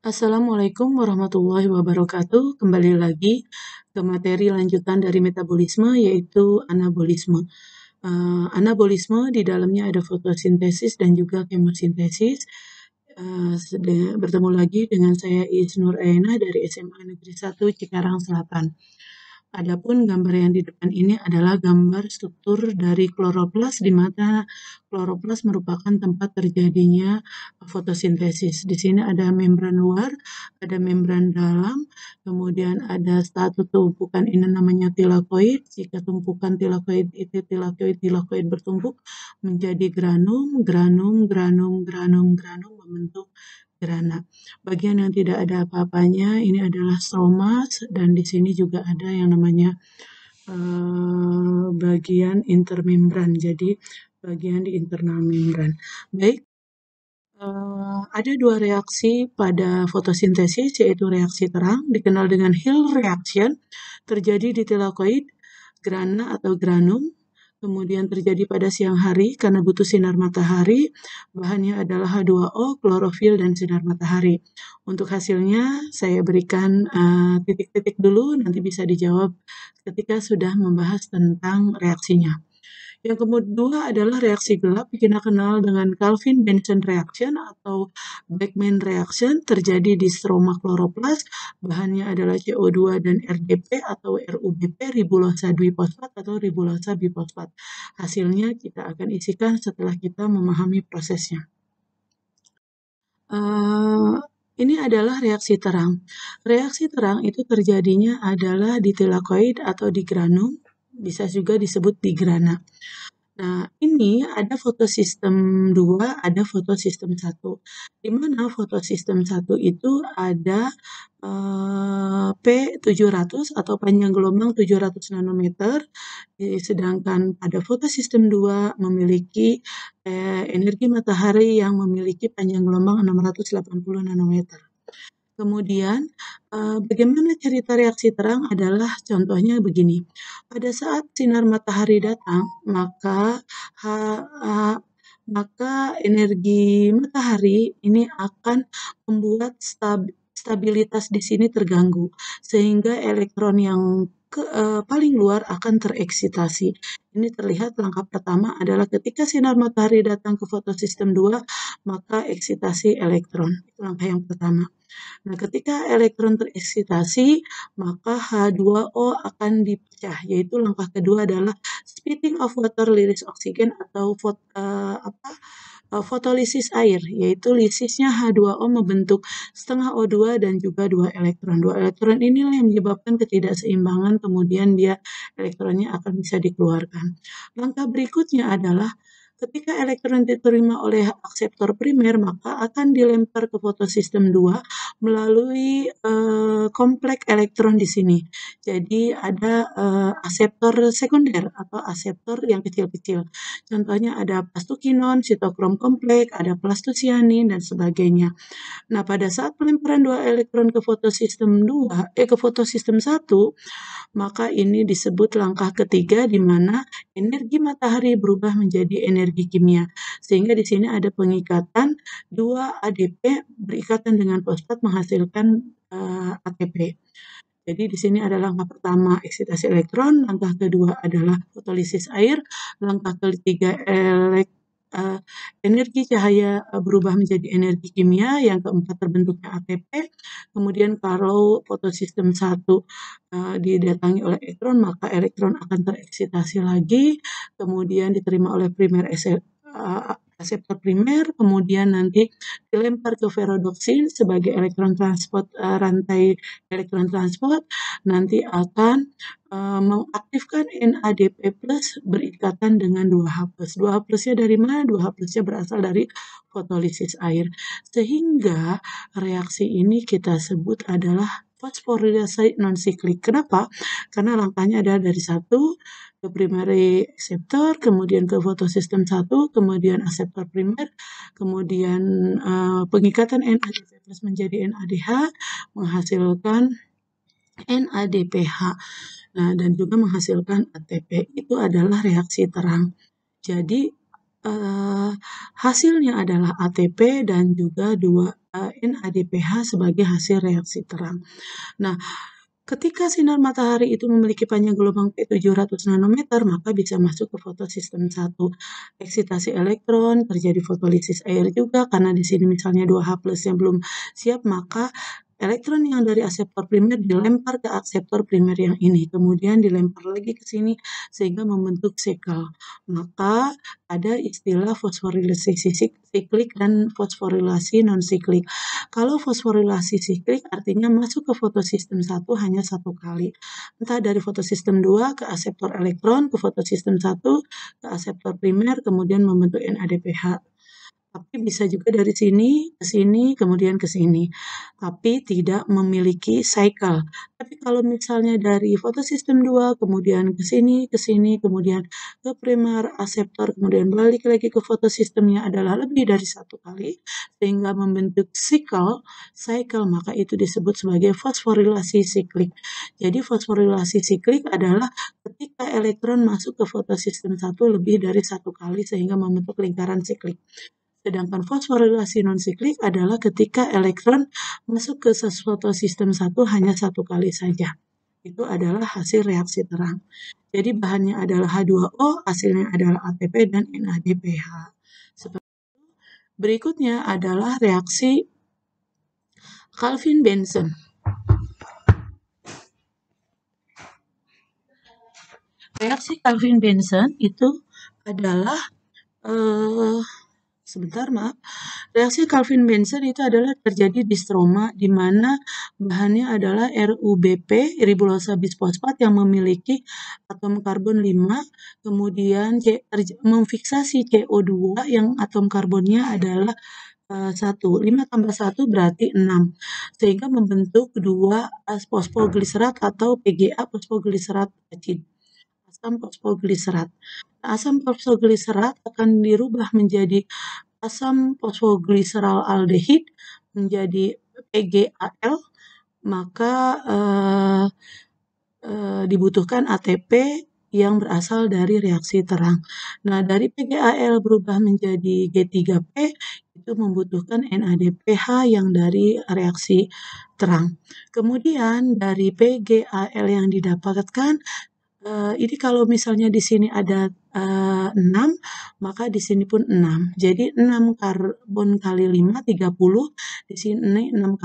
Assalamualaikum warahmatullahi wabarakatuh. Kembali lagi ke materi lanjutan dari metabolisme, yaitu anabolisme. Anabolisme di dalamnya ada fotosintesis dan juga kemosintesis. Bertemu lagi dengan saya Is Nur Aina dari SMA Negeri 1 Cikarang Selatan. Adapun gambar yang di depan ini adalah gambar struktur dari kloroplas, di mana kloroplas merupakan tempat terjadinya fotosintesis. Di sini ada membran luar, ada membran dalam, kemudian ada satu tumpukan ini namanya tilakoid. Jika tumpukan tilakoid bertumpuk menjadi granum, granum, granum, granum, granum membentuk grana. Bagian yang tidak ada apa-apanya ini adalah stromas, dan di sini juga ada yang namanya bagian intermembran, jadi bagian di internal membran. Baik, ada dua reaksi pada fotosintesis, yaitu reaksi terang, dikenal dengan Hill reaction, terjadi di tilakoid, grana atau granum, kemudian terjadi pada siang hari karena butuh sinar matahari. Bahannya adalah H2O, klorofil, dan sinar matahari. Untuk hasilnya saya berikan titik-titik dulu, nanti bisa dijawab ketika sudah membahas tentang reaksinya. Yang kedua adalah reaksi gelap, kita kenal dengan Calvin-Benson reaction atau Beckmann reaction, terjadi di stroma kloroplas. Bahannya adalah CO2 dan RDP atau RUBP, ribulosa dwifosfat atau ribulosa bifosfat. Hasilnya kita akan isikan setelah kita memahami prosesnya. Ini adalah reaksi terang. Reaksi terang itu terjadinya adalah di tilakoid atau di granum, bisa juga disebut di grana. Nah, ini ada fotosistem 2, ada fotosistem 1. Di mana fotosistem 1 itu ada P700 atau panjang gelombang 700 nanometer, sedangkan pada fotosistem 2 memiliki energi matahari yang memiliki panjang gelombang 680 nanometer. Kemudian, bagaimana cerita reaksi terang adalah contohnya begini. Pada saat sinar matahari datang, maka energi matahari ini akan membuat stabilitas di sini terganggu, sehingga elektron yang paling luar akan tereksitasi. Ini terlihat langkah pertama adalah ketika sinar matahari datang ke fotosistem 2, maka eksitasi elektron. Itu langkah yang pertama. Nah, ketika elektron tereksitasi, maka H2O akan dipecah, yaitu langkah kedua adalah splitting of water release oksigen atau fotolisis air, yaitu lisisnya H2O membentuk setengah O2 dan juga 2 elektron. 2 elektron inilah yang menyebabkan ketidakseimbangan, kemudian elektronnya akan bisa dikeluarkan. Langkah berikutnya adalah ketika elektron diterima oleh akseptor primer, maka akan dilempar ke fotosistem 2 melalui kompleks elektron di sini. Jadi ada aseptor sekunder atau aseptor yang kecil-kecil. Contohnya ada plastokinon, sitokrom kompleks, ada plastosianin, dan sebagainya. Nah, pada saat pelemparan 2 elektron ke fotosistem 1, maka ini disebut langkah ketiga, di mana energi matahari berubah menjadi energi kimia. Sehingga di sini ada pengikatan 2 ADP berikatan dengan fosfat menghasilkan ATP. Jadi di sini ada langkah pertama eksitasi elektron, langkah kedua adalah fotolisis air, langkah ketiga energi cahaya berubah menjadi energi kimia, yang keempat terbentuknya ATP. Kemudian kalau fotosistem 1 didatangi oleh elektron, maka elektron akan tereksitasi lagi, kemudian diterima oleh aseptor primer, kemudian nanti dilempar ke ferrodoksin sebagai elektron transport, rantai elektron transport, nanti akan mengaktifkan NADP+ berikatan dengan 2H+. 2H+-nya dari mana? 2H+-nya berasal dari fotolisis air. Sehingga reaksi ini kita sebut adalah fosforilase non-siklik. Kenapa? Karena langkahnya adalah dari 1 ke primary reseptor, kemudian ke fotosistem 1, kemudian aseptor primer, kemudian pengikatan NADP+ menjadi NADH, menghasilkan NADPH. Nah, dan juga menghasilkan ATP. Itu adalah reaksi terang. Jadi hasilnya adalah ATP dan juga 2 NADPH sebagai hasil reaksi terang. Nah, ketika sinar matahari itu memiliki panjang gelombang P700 nanometer, maka bisa masuk ke fotosistem 1. Eksitasi elektron, terjadi fotolisis air juga, karena di sini misalnya 2H+ yang belum siap, maka elektron yang dari akseptor primer dilempar ke akseptor primer yang ini, kemudian dilempar lagi ke sini sehingga membentuk sikel. Maka ada istilah fosforilasi siklik dan fosforilasi non-siklik. Kalau fosforilasi siklik artinya masuk ke fotosistem 1 hanya 1 kali. Entah dari fotosistem 2 ke akseptor elektron, ke fotosistem 1 ke akseptor primer, kemudian membentuk NADPH. Tapi bisa juga dari sini, ke sini, kemudian ke sini. Tapi tidak memiliki cycle. Tapi kalau misalnya dari fotosistem 2, kemudian ke sini, kemudian ke primer, akseptor, kemudian balik lagi ke fotosistemnya adalah lebih dari 1 kali, sehingga membentuk cycle, maka itu disebut sebagai fosforilasi siklik. Jadi fosforilasi siklik adalah ketika elektron masuk ke fotosistem 1 lebih dari 1 kali sehingga membentuk lingkaran siklik. Sedangkan fosforilasi non-siklik adalah ketika elektron masuk ke fotosistem 1 hanya 1 kali saja. Itu adalah hasil reaksi terang. Jadi bahannya adalah H2O, hasilnya adalah ATP dan NADPH. Berikutnya adalah reaksi Calvin-Benson. Reaksi Calvin-Benson itu adalah reaksi Calvin-Benson itu adalah terjadi di stroma di mana bahannya adalah RuBP, ribulosa bisfosfat yang memiliki atom karbon 5, kemudian memfiksasi CO2 yang atom karbonnya adalah 1. 5 tambah 1 berarti 6. Sehingga membentuk 2 fosfogliserat atau PGA fosfogliserat acid. Asam fosfogliserat. Asam fosfogliserat akan dirubah menjadi asam fosfogliseral aldehid menjadi PGAL, maka dibutuhkan ATP yang berasal dari reaksi terang. Nah, dari PGAL berubah menjadi G3P, itu membutuhkan NADPH yang dari reaksi terang. Kemudian dari PGAL yang didapatkan, ini kalau misalnya di sini ada 6, maka di sini pun 6. Jadi 6 karbon kali 5, 30. Di sini 6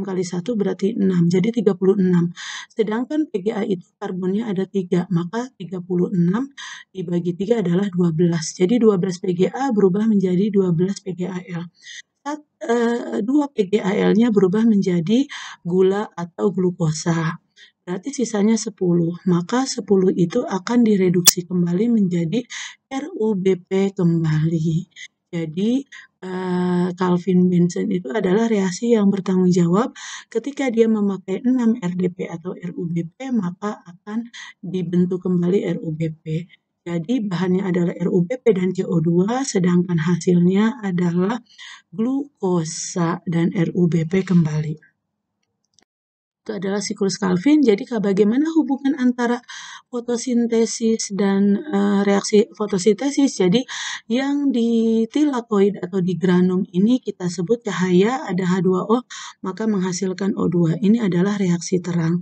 kali 1 berarti 6. Jadi 36. Sedangkan PGA itu karbonnya ada 3, maka 36 dibagi 3 adalah 12. Jadi 12 PGA berubah menjadi 12 PGAL. 2 PGAL-nya berubah menjadi gula atau glukosa. Berarti sisanya 10. Maka 10 itu akan direduksi kembali menjadi RuBP kembali. Jadi Calvin-Benson itu adalah reaksi yang bertanggung jawab ketika dia memakai 6 RDP atau RuBP, maka akan dibentuk kembali RuBP. Jadi bahannya adalah RuBP dan CO2, sedangkan hasilnya adalah glukosa dan RuBP kembali. Itu adalah siklus Calvin. Jadi bagaimana hubungan antara fotosintesis dan reaksi fotosintesis? Jadi yang di tilakoid atau di granum ini kita sebut cahaya, ada H2O, maka menghasilkan O2. Ini adalah reaksi terang.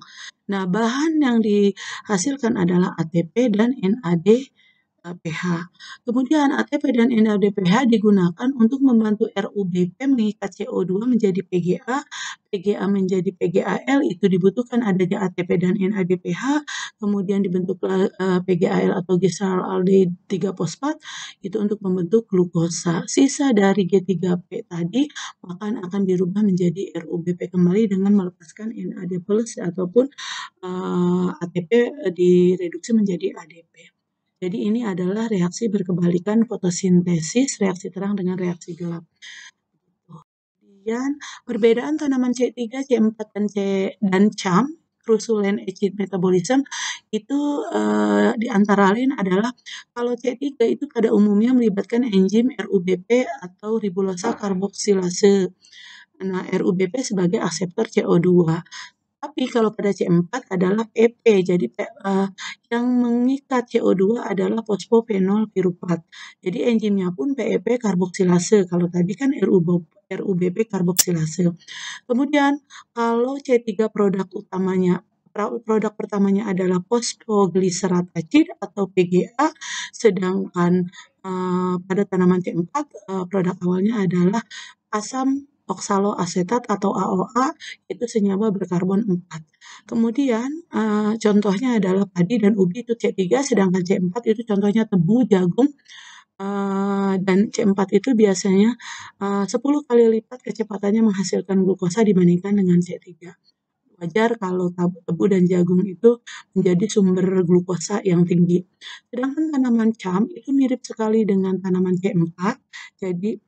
Nah, bahan yang dihasilkan adalah ATP dan NADPH. Kemudian ATP dan NADPH digunakan untuk membantu RuBP mengikat CO2 menjadi PGA, PGA menjadi PGAL, itu dibutuhkan adanya ATP dan NADPH, kemudian dibentuklah PGAL atau glyceraldehyde 3 fosfat, itu untuk membentuk glukosa. Sisa dari G3P tadi akan dirubah menjadi RuBP kembali dengan melepaskan NAD+ ataupun ATP direduksi menjadi ADP. Jadi ini adalah reaksi berkebalikan fotosintesis, reaksi terang dengan reaksi gelap. Kemudian perbedaan tanaman C3, C4, dan CAM, crusulent acid metabolism, itu di antara lain adalah kalau C3 itu pada umumnya melibatkan enzim RuBP atau ribulosa karboksilase. Nah, RuBP sebagai akseptor CO2. Tapi kalau pada C4 adalah PP, jadi yang mengikat CO2 adalah fosfophenol piruvat. Jadi enzimnya pun PEP karboksilase, kalau tadi kan RUBP karboksilase. Kemudian kalau C3 produk pertamanya adalah fosfogliserat acid atau PGA, sedangkan pada tanaman C4 produk awalnya adalah asam oksaloasetat atau AOA, itu senyawa berkarbon 4. Kemudian contohnya adalah padi dan ubi itu C3, sedangkan C4 itu contohnya tebu, jagung, dan C4 itu biasanya 10 kali lipat kecepatannya menghasilkan glukosa dibandingkan dengan C3. Wajar kalau tebu dan jagung itu menjadi sumber glukosa yang tinggi. Sedangkan tanaman cam itu mirip sekali dengan tanaman C4, jadi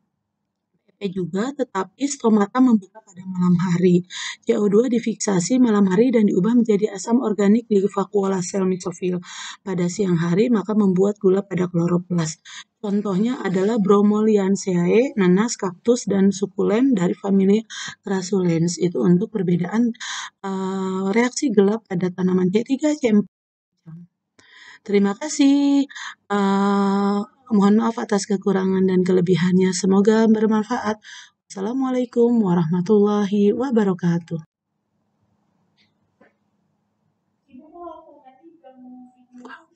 juga, tetapi stomata membuka pada malam hari. CO2 difiksasi malam hari dan diubah menjadi asam organik di vakuola sel mesofil pada siang hari, maka membuat gula pada kloroplas. Contohnya adalah Bromeliaceae, nanas, kaktus, dan sukulen dari famili Crassulens. Itu untuk perbedaan reaksi gelap pada tanaman C3, C4. Terima kasih. Mohon maaf atas kekurangan dan kelebihannya. Semoga bermanfaat. Assalamualaikum warahmatullahi wabarakatuh.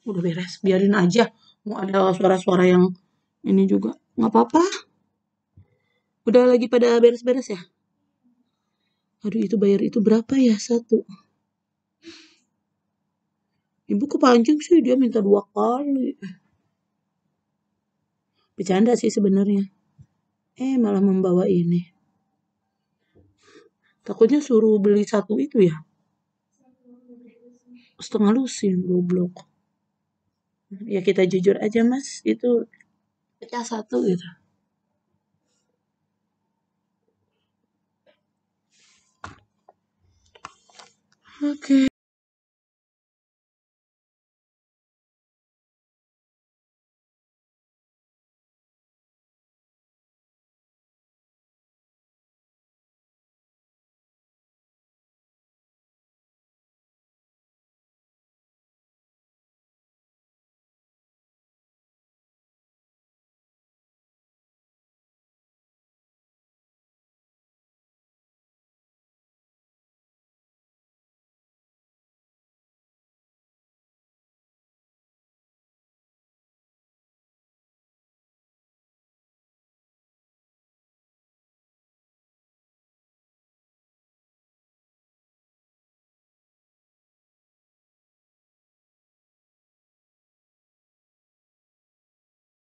Udah beres, biarin aja. Mau ada suara-suara yang ini juga. Nggak apa-apa. Udah lagi pada beres-beres ya? Aduh, itu bayar itu berapa ya? 1. Ibu kepancing sih, dia minta 2 kali. Bercanda sih sebenarnya. Malah membawa ini. Takutnya suruh beli 1 itu ya. Setengah lusin, goblok. Ya kita jujur aja mas, itu pecah 1 gitu. Oke.